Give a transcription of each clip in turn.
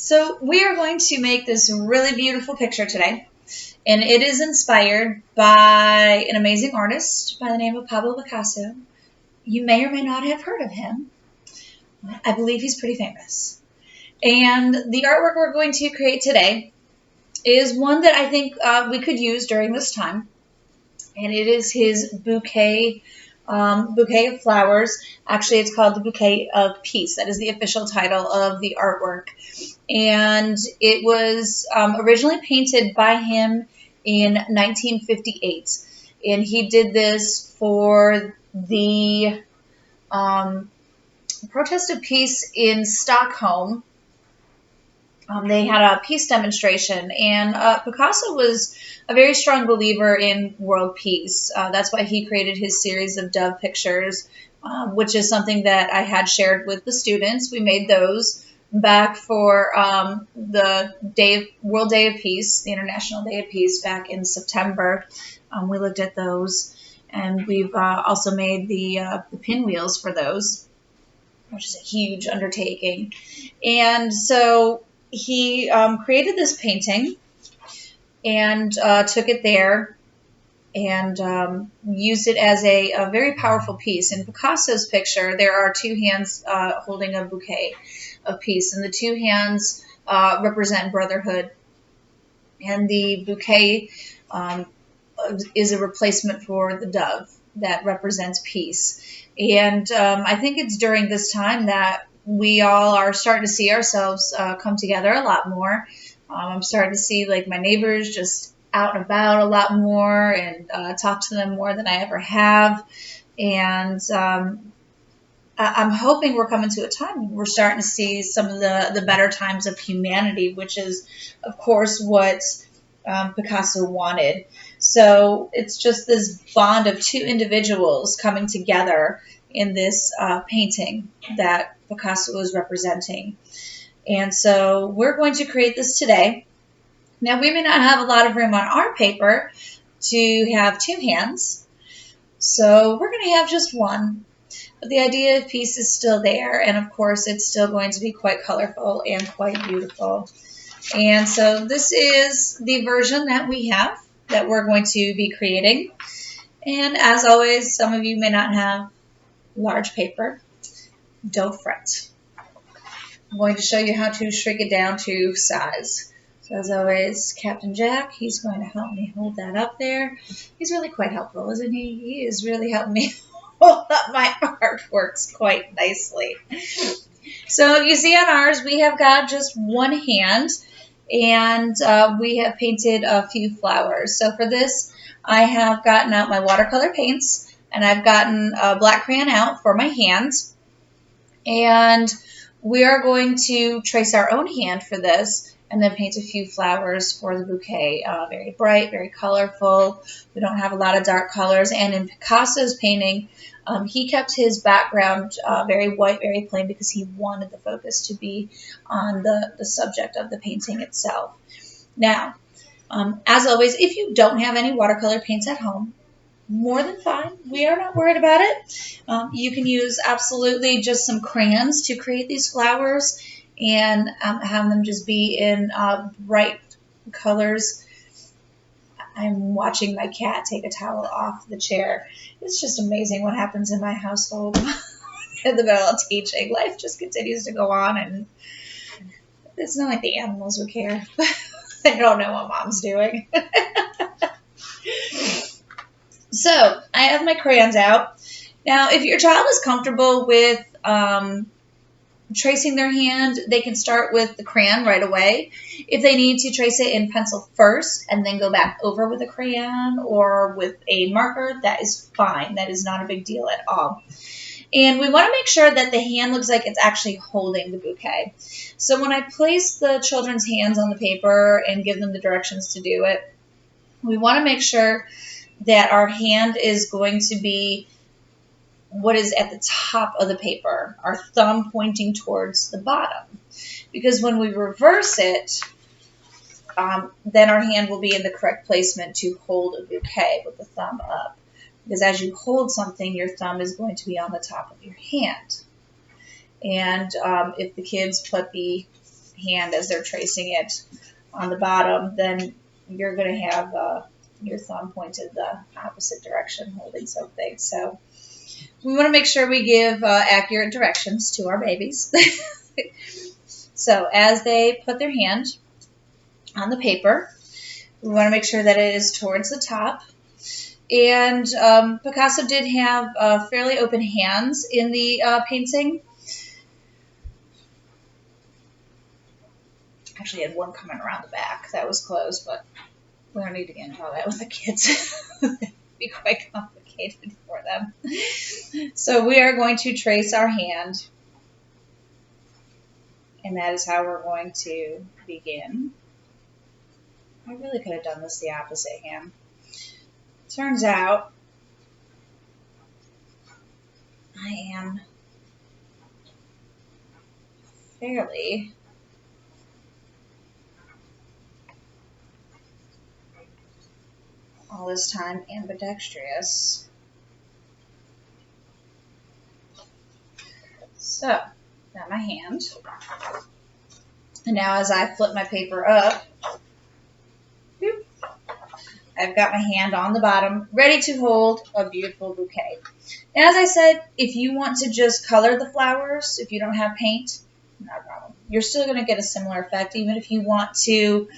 So we are going to make this really beautiful picture today, and it is inspired by an amazing artist by the name of Pablo Picasso. You may or may not have heard of him. I believe he's pretty famous. And the artwork we're going to create today is one that I think we could use during this time, and it is his bouquet of flowers. Actually, it's called the Bouquet of Peace. That is the official title of the artwork. And it was originally painted by him in 1958. And he did this for the protest of peace in Stockholm. They had a peace demonstration, and Picasso was a very strong believer in world peace. That's why he created his series of dove pictures, which is something that I had shared with the students. We made those back for the World Day of Peace, the International Day of Peace, back in September. We looked at those, and we've also made the pinwheels for those, which is a huge undertaking. And so he created this painting and took it there and used it as a very powerful piece. In Picasso's picture, there are two hands holding a bouquet of peace, and the two hands represent brotherhood, and the bouquet is a replacement for the dove that represents peace. And I think it's during this time that we all are starting to see ourselves come together a lot more. I'm starting to see like my neighbors just out and about a lot more, and talk to them more than I ever have. And I'm hoping we're coming to a time when we're starting to see some of the better times of humanity, which is, of course, what Picasso wanted. So it's just this bond of two individuals coming together in this painting that Picasso was representing. And so we're going to create this today. Now, we may not have a lot of room on our paper to have two hands, so we're going to have just one. But the idea of peace is still there, and of course it's still going to be quite colorful and quite beautiful. And so this is the version that we have that we're going to be creating. And as always, some of you may not have large paper. Don't fret. I'm going to show you how to shrink it down to size. So as always, Captain Jack, he's going to help me hold that up there. He's really quite helpful, isn't he? He is really helping me hold up my artworks quite nicely. So you see on ours, we have got just one hand, and we have painted a few flowers. So for this, I have gotten out my watercolor paints, and I've gotten a black crayon out for my hands. And we are going to trace our own hand for this, and then paint a few flowers for the bouquet. Very bright, very colorful. We don't have a lot of dark colors. And in Picasso's painting, he kept his background very white, very plain, because he wanted the focus to be on the subject of the painting itself. Now, as always, if you don't have any watercolor paints at home, more than fine. We are not worried about it. You can use absolutely just some crayons to create these flowers, and have them just be in bright colors. I'm watching my cat take a towel off the chair. It's just amazing what happens in my household in the middle of teaching. Life just continues to go on, and it's not like the animals would care. They don't know what mom's doing. So I have my crayons out. Now, if your child is comfortable with tracing their hand, they can start with the crayon right away. If they need to trace it in pencil first and then go back over with a crayon or with a marker, that is fine. That is not a big deal at all. And we want to make sure that the hand looks like it's actually holding the bouquet. So when I place the children's hands on the paper and give them the directions to do it, we want to make sure that our hand is going to be what is at the top of the paper, our thumb pointing towards the bottom. Because when we reverse it, then our hand will be in the correct placement to hold a bouquet with the thumb up. Because as you hold something, your thumb is going to be on the top of your hand. And if the kids put the hand as they're tracing it on the bottom, then you're going to have your thumb pointed the opposite direction holding something. So we want to make sure we give accurate directions to our babies. So as they put their hand on the paper, we want to make sure that it is towards the top. And Picasso did have fairly open hands in the painting. Actually, had one coming around the back. That was closed, but we don't need to get into all that with the kids. It'd be quite complicated for them. So we are going to trace our hand. And that is how we're going to begin. I really could have done this the opposite hand. Turns out I am fairly all this time ambidextrous. So, got my hand. And now as I flip my paper up, I've got my hand on the bottom, ready to hold a beautiful bouquet. And as I said, if you want to just color the flowers, if you don't have paint, not a problem. You're still going to get a similar effect, even if you want to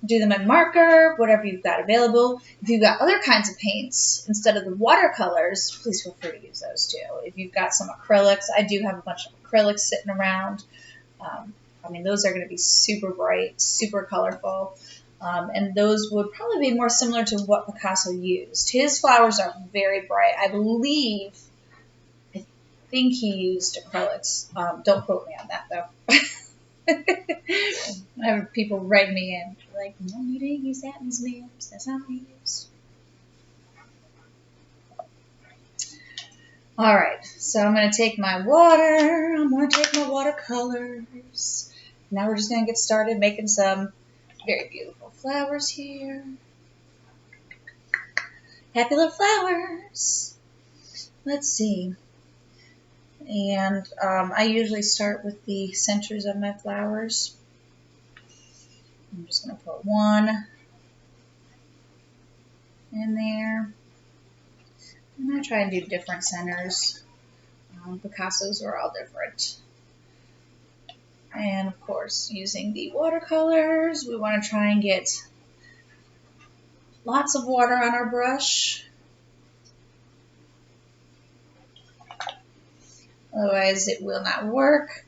do them in marker, whatever you've got available. If you've got other kinds of paints, instead of the watercolors, please feel free to use those too. If you've got some acrylics, I do have a bunch of acrylics sitting around. I mean, those are going to be super bright, super colorful. And those would probably be more similar to what Picasso used. His flowers are very bright. I think he used acrylics. Don't quote me on that, though. I have people write me in like, no, you didn't use that in his nails. That's not what he used. All right, so I'm going to take my water. I'm going to take my watercolors. Now we're just going to get started making some very beautiful flowers here. Happy little flowers. Let's see. And I usually start with the centers of my flowers. I'm just going to put one in there. I'm going to try and do different centers. Picasso's are all different. And of course, using the watercolors, we want to try and get lots of water on our brush. Otherwise, it will not work.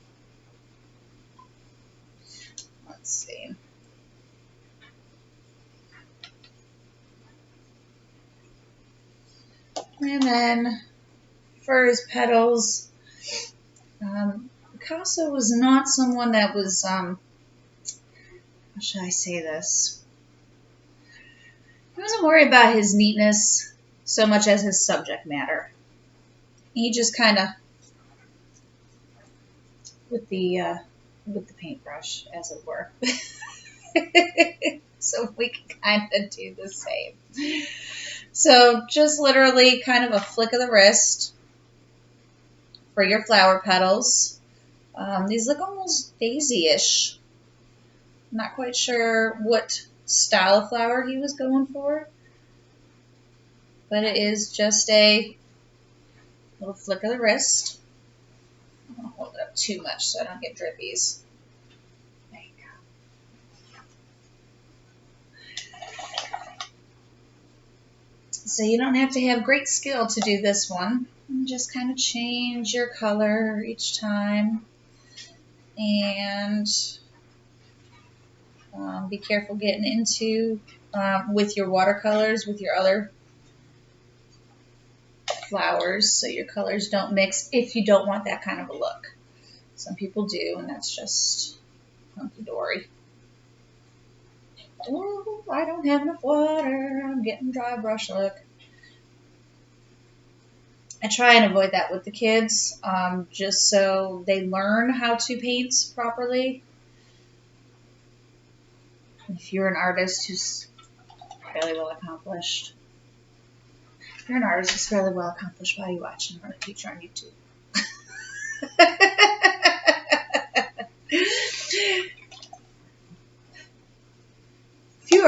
Let's see. And then for his petals, Picasso was not someone that was, how should I say this? He wasn't worried about his neatness so much as his subject matter. He just kind of, with the paintbrush, as it were. So we can kind of do the same. So just literally kind of a flick of the wrist for your flower petals. These look almost daisy-ish. Not quite sure what style of flower he was going for, but it is just a little flick of the wrist. I'm going to hold it up too much so I don't get drippies. There you go. So you don't have to have great skill to do this one. You just kind of change your color each time. And be careful getting into, with your watercolors, with your other flowers, so your colors don't mix if you don't want that kind of a look. Some people do, and that's just hunky-dory. Oh, I don't have enough water. I'm getting dry brush look. I try and avoid that with the kids, just so they learn how to paint properly. If you're an artist who's fairly well accomplished, if you're an artist who's fairly well accomplished, why are you watching or a teacher on YouTube?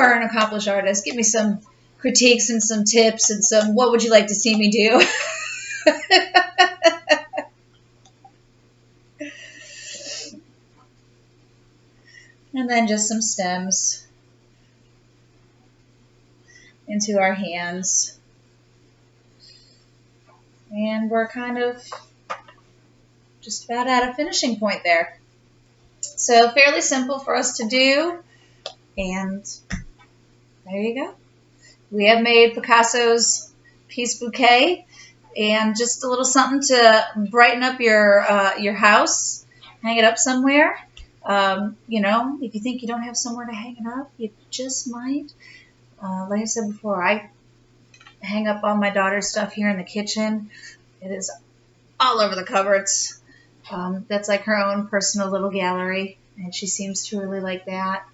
are an accomplished artist. Give me some critiques and some tips and some what would you like to see me do? And then just some stems into our hands. And we're kind of just about at a finishing point there. So fairly simple for us to do. And there you go. We have made Picasso's Peace Bouquet, and just a little something to brighten up your house. Hang it up somewhere. You know, if you think you don't have somewhere to hang it up, you just might. Like I said before, I hang up all my daughter's stuff here in the kitchen. It is all over the cupboards. That's like her own personal little gallery, and she seems to really like that.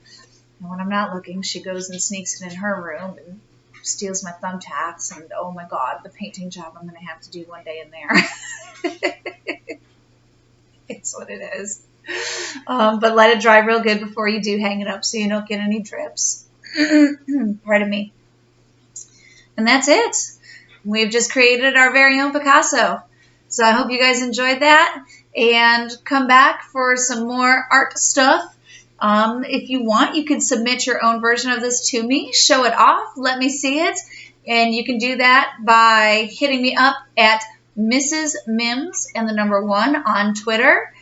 And when I'm not looking, she goes and sneaks it in her room and steals my thumbtacks. And oh my God, the painting job I'm going to have to do one day in there. It's what it is. But let it dry real good before you do hang it up so you don't get any drips. Pardon me. And that's it. We've just created our very own Picasso. So I hope you guys enjoyed that, and come back for some more art stuff. If you want, you can submit your own version of this to me. Show it off. Let me see it. And you can do that by hitting me up at Mrs. Mims and the number 1 on Twitter.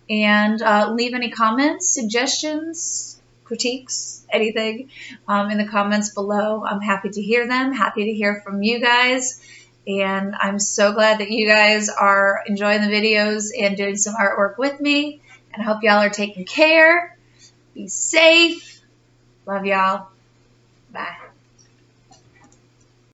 And leave any comments, suggestions, critiques, anything in the comments below. I'm happy to hear them. Happy to hear from you guys. And I'm so glad that you guys are enjoying the videos and doing some artwork with me. And I hope y'all are taking care. Be safe. Love y'all. Bye.